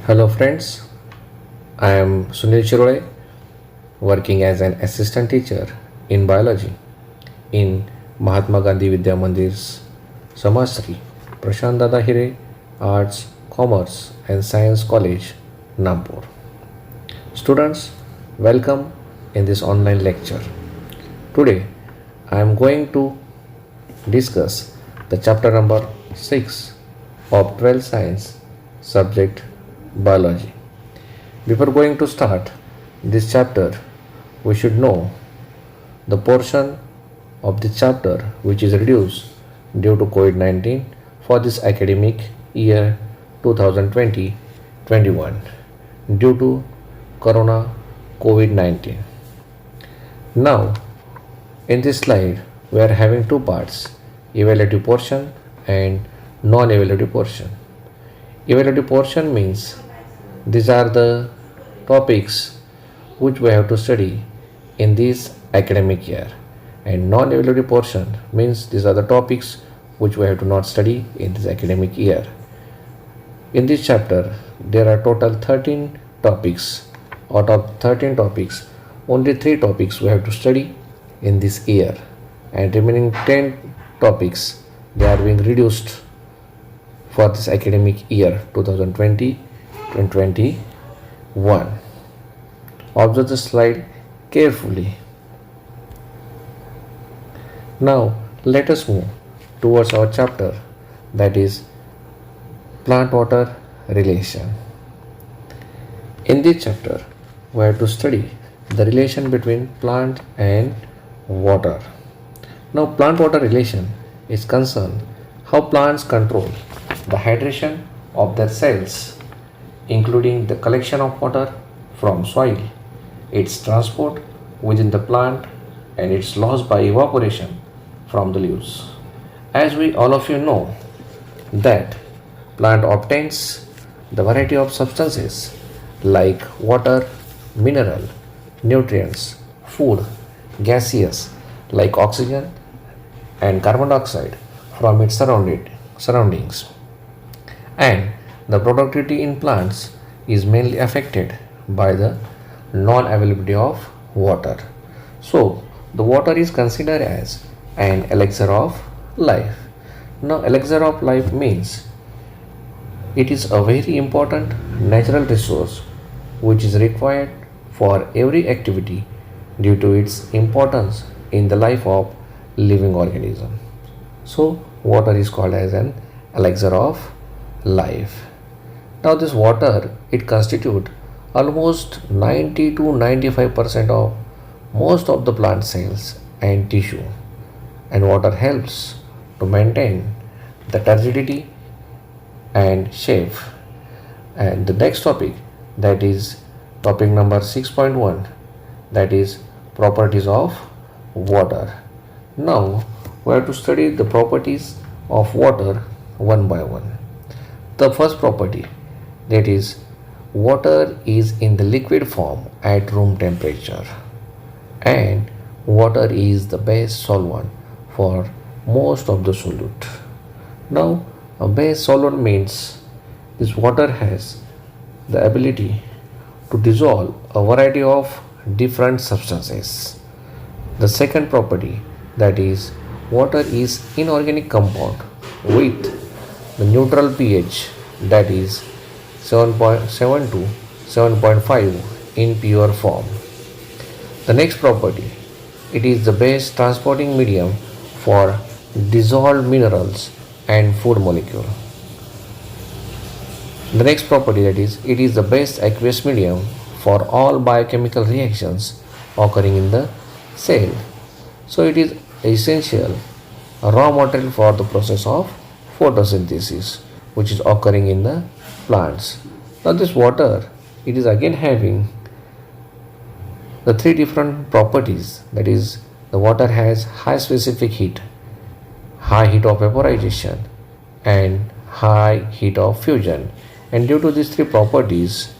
Hello friends, I am Sunil Chirole, working as an assistant teacher in biology in Mahatma Gandhi Vidya Mandir's Samastri, Prashant Dada Hire Arts, Commerce and Science College, Nampur. Students, welcome in this online lecture. Today, I am going to discuss the chapter number 6 of 12th Science subject Biology. Before going to start this chapter, we should know the portion of this chapter which is reduced due to COVID-19 for this academic year 2020-21 due to Corona COVID-19. Now, in this slide, we are having two parts, evaluative portion and non-evaluative portion. Evaluative portion means these are the topics which we have to study in this academic year, and non-evaluative portion means these are the topics which we have to not study in this academic year. In this chapter, there are total 13 topics. Out of 13 topics, only 3 topics we have to study in this year, and remaining 10 topics they are being reduced for this academic year 2020 and 21. Observe the slide carefully. Now let us move towards our chapter, that is plant water relation. In this chapter we have to study the relation between plant and water. Now plant water relation is concerned how plants control the hydration of their cells, including the collection of water from soil, its transport within the plant, and its loss by evaporation from the leaves. As we all of you know that plant obtains the variety of substances like water, mineral, nutrients, food, gaseous like oxygen and carbon dioxide from its surroundings, and the productivity in plants is mainly affected by the non-availability of water. So the water is considered as an elixir of life. Now elixir of life means it is a very important natural resource which is required for every activity due to its importance in the life of living organism. So water is called as an elixir of life. Now this water, it constitutes almost 90 to 95% of most of the plant cells and tissue, and water helps to maintain the turgidity and shape. And the next topic, that is topic number 6.1, that is properties of water. Now we have to study the properties of water one by one. The first property, that is water is in the liquid form at room temperature, and water is the base solvent for most of the solute. Now a base solvent means this water has the ability to dissolve a variety of different substances. The second property, that is water is inorganic compound with the neutral pH, that is 7.7 to 7.5 in pure form. The next property, it is the base transporting medium for dissolved minerals and food molecule. The next property, that is it is the best aqueous medium for all biochemical reactions occurring in the cell. So it is essential raw material for the process of photosynthesis which is occurring in the plants. Now this water, it is again having the 3 different properties, that is the water has high specific heat, high heat of vaporization and high heat of fusion, and due to these 3 properties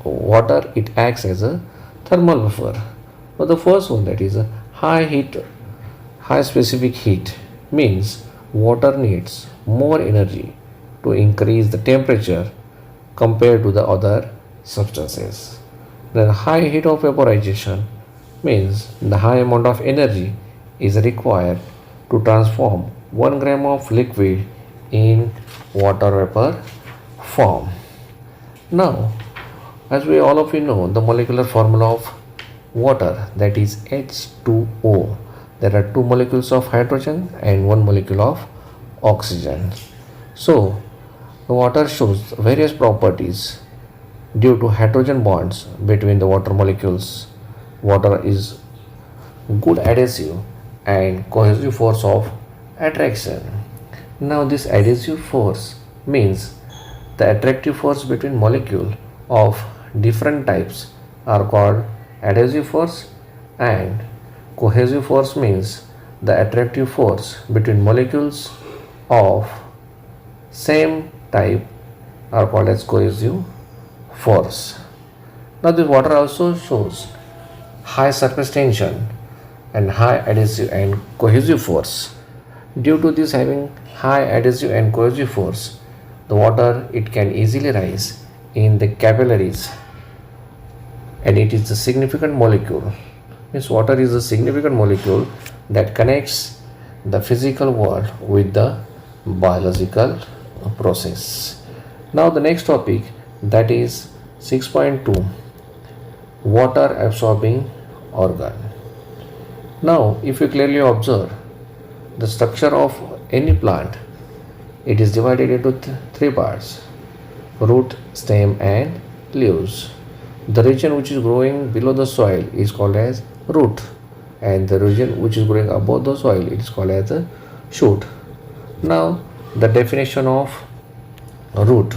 water it acts as a thermal buffer. Now the first one, that is a high specific heat means water needs more energy to increase the temperature compared to the other substances. The high heat of vaporization means the high amount of energy is required to transform 1 gram of liquid in water vapor form. Now, as we all of you know, the molecular formula of water, that is H2O. There are two molecules of hydrogen and one molecule of oxygen. So, the water shows various properties due to hydrogen bonds between the water molecules. Water is good adhesive and cohesive force of attraction. Now this adhesive force means the attractive force between molecule of different types are called adhesive force, and cohesive force means the attractive force between molecules of same type are called as cohesive force. Now this water also shows high surface tension and high adhesive and cohesive force. Due to this having high adhesive and cohesive force, the water it can easily rise in the capillaries, and it is a significant molecule. Means water is a significant molecule that connects the physical world with the biological process. Now the next topic, that is 6.2, water absorbing organ. Now if you clearly observe the structure of any plant, it is divided into three parts: root, stem and leaves. The region which is growing below the soil is called as root, and the region which is growing above the soil it is called as a shoot. Now the definition of root.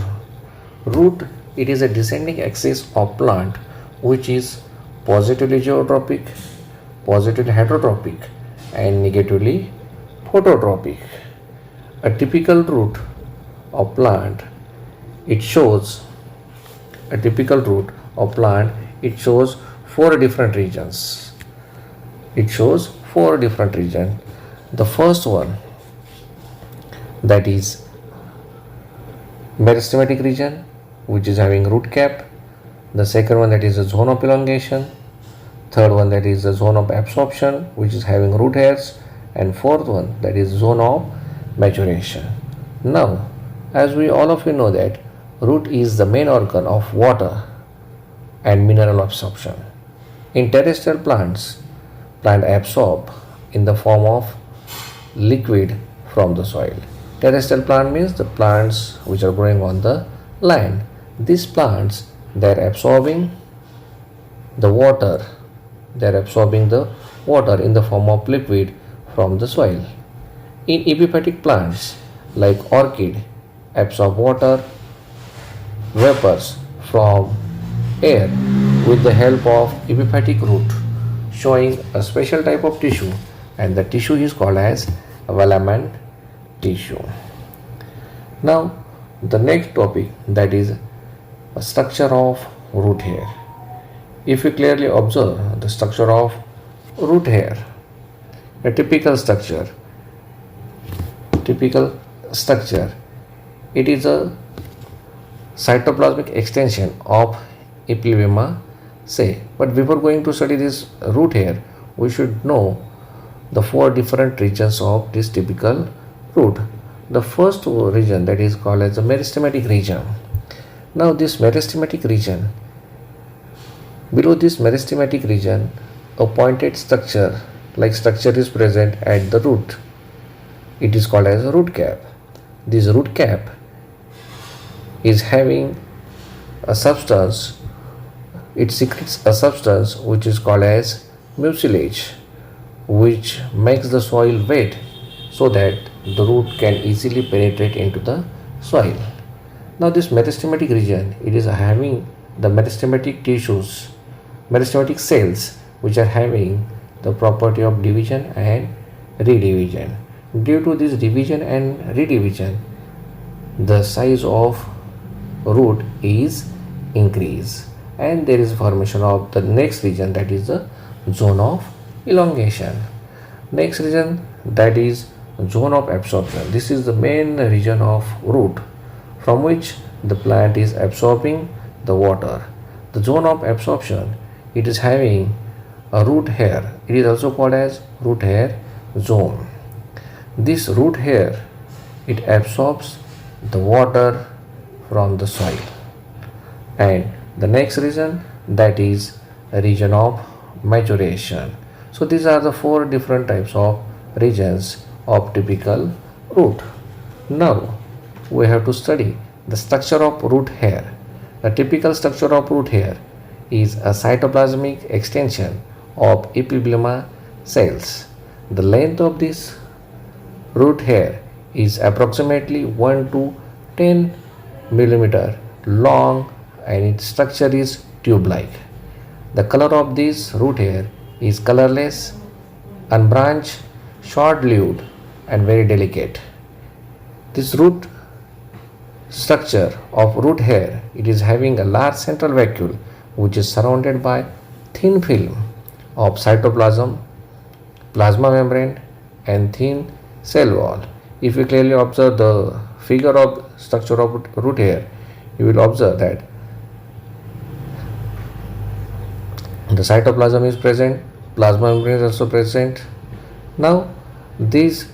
Root, it is a descending axis of plant which is positively geotropic, positively heterotropic and negatively phototropic. A typical root of plant, it shows four different regions. It shows four different regions. The first one, that is meristematic region, which is having root cap. The second one, that is the zone of elongation. Third one, that is the zone of absorption, which is having root hairs. And fourth one, that is zone of maturation. Now, as we all of you know that root is the main organ of water and mineral absorption. In terrestrial plants, plant absorb in the form of liquid from the soil. Terrestrial plant means the plants which are growing on the land. These plants, they are absorbing the water. They are absorbing the water in the form of liquid from the soil. In epiphytic plants like orchid, absorb water vapors from air with the help of epiphytic root, showing a special type of tissue, and the tissue is called as Wallman tissue. Now the next topic, that is a structure of root hair. If you clearly observe the structure of root hair, a typical structure, it is a cytoplasmic extension of Epilemma say. But before going to study this root hair, we should know the four different regions of this typical root. The first region, that is called as the meristematic region. Now this meristematic region, below this meristematic region, a pointed structure like structure is present at the root. It is called as a root cap. This root cap is having a substance, it secretes a substance which is called as mucilage, which makes the soil wet so that the root can easily penetrate into the soil. Now this meristematic region, it is having the meristematic tissues, meristematic cells, which are having the property of division and redivision. Due to this division and redivision, the size of root is increased, and there is formation of the next region, that is the zone of elongation. Next region, that is zone of absorption. This is the main region of root from which the plant is absorbing the water. The zone of absorption, it is having a root hair. It is also called as root hair zone. This root hair, it absorbs the water from the soil. And the next region, that is a region of maturation. So these are the four different types of regions of typical root. Now we have to study the structure of root hair. A typical structure of root hair is a cytoplasmic extension of epiblema cells. The length of this root hair is approximately 1 to 10 millimeter long, and its structure is tube-like. The color of this root hair is colorless, unbranched, short-lived, and very delicate. This root structure of root hair, it is having a large central vacuole which is surrounded by thin film of cytoplasm, plasma membrane, and thin cell wall. If you clearly observe the figure of structure of root hair, you will observe that the cytoplasm is present, plasma membrane is also present. Now this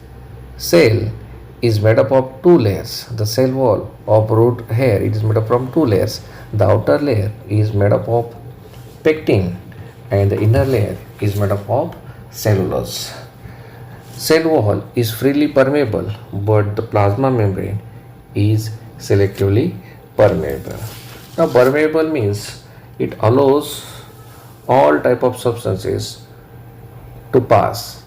cell is made up of two layers. The cell wall of root hair, it is made up from two layers. The outer layer is made up of pectin and the inner layer is made up of cellulose. Cell wall is freely permeable, but the plasma membrane is selectively permeable. Now permeable means it allows all type of substances to pass,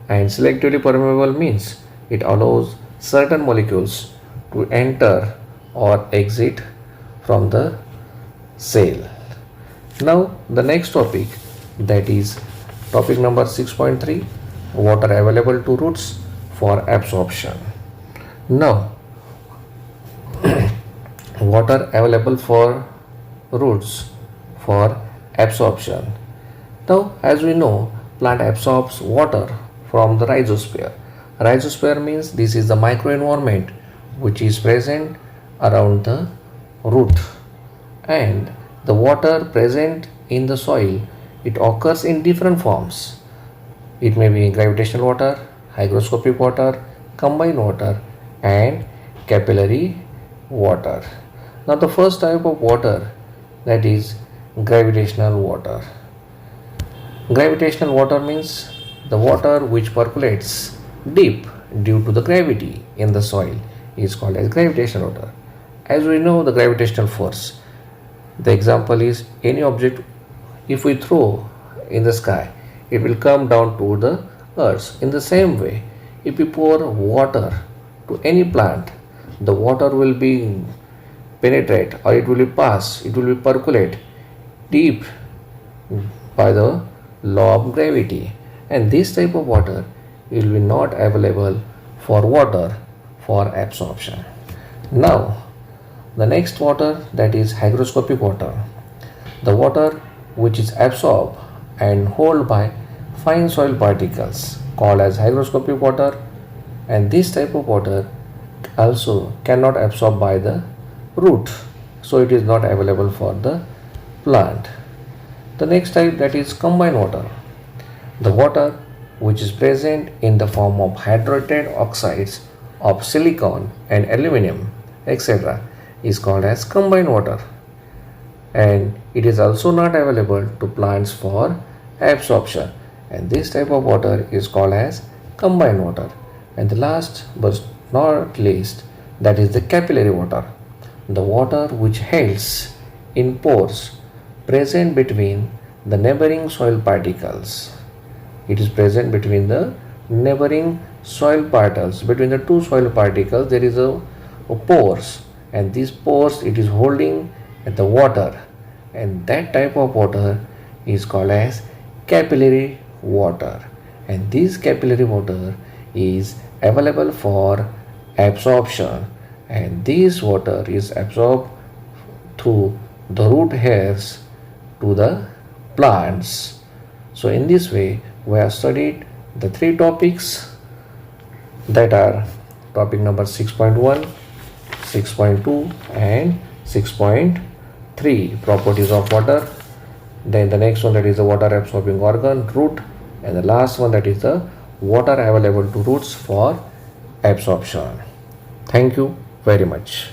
and selectively permeable means it allows certain molecules to enter or exit from the cell. Now the next topic, that is topic number 6.3, water available to roots for absorption. Now water available for roots for absorption. Now as we know, plant absorbs water from the rhizosphere. Rhizosphere means this is the microenvironment which is present around the root, and the water present in the soil, it occurs in different forms. It may be gravitational water, hygroscopic water, combined water, and capillary water. Now the first type of water, that is gravitational water. Gravitational water means the water which percolates deep due to the gravity in the soil is called as gravitational water. As we know the gravitational force, the example is any object, if we throw in the sky, it will come down to the earth. In the same way, if we pour water to any plant, the water will be penetrate, or it will be pass, it will be percolate deep by the law of gravity, and this type of water will be not available for water for absorption. Now the next water, that is hygroscopic water. The water which is absorbed and held by fine soil particles called as hygroscopic water, and this type of water also cannot absorb by the root, so it is not available for the plant. The next type, that is combined water. The water which is present in the form of hydrated oxides of silicon and aluminum, etc., is called as combined water, and it is also not available to plants for absorption, and this type of water is called as combined water. And the last but not least, that is the capillary water. The water which holds in pores present between the neighboring soil particles. It is present between the neighboring soil particles. Between the two soil particles there is a pores, and these pores, it is holding the water, and that type of water is called as capillary water, and this capillary water is available for absorption, and this water is absorbed through the root hairs to the plants. So in this way we have studied the three topics, that are topic number 6.1, 6.2 and 6.3 properties of water. Then the next one, that is the water absorbing organ, root, and the last one, that is the water available to roots for absorption. Thank you very much.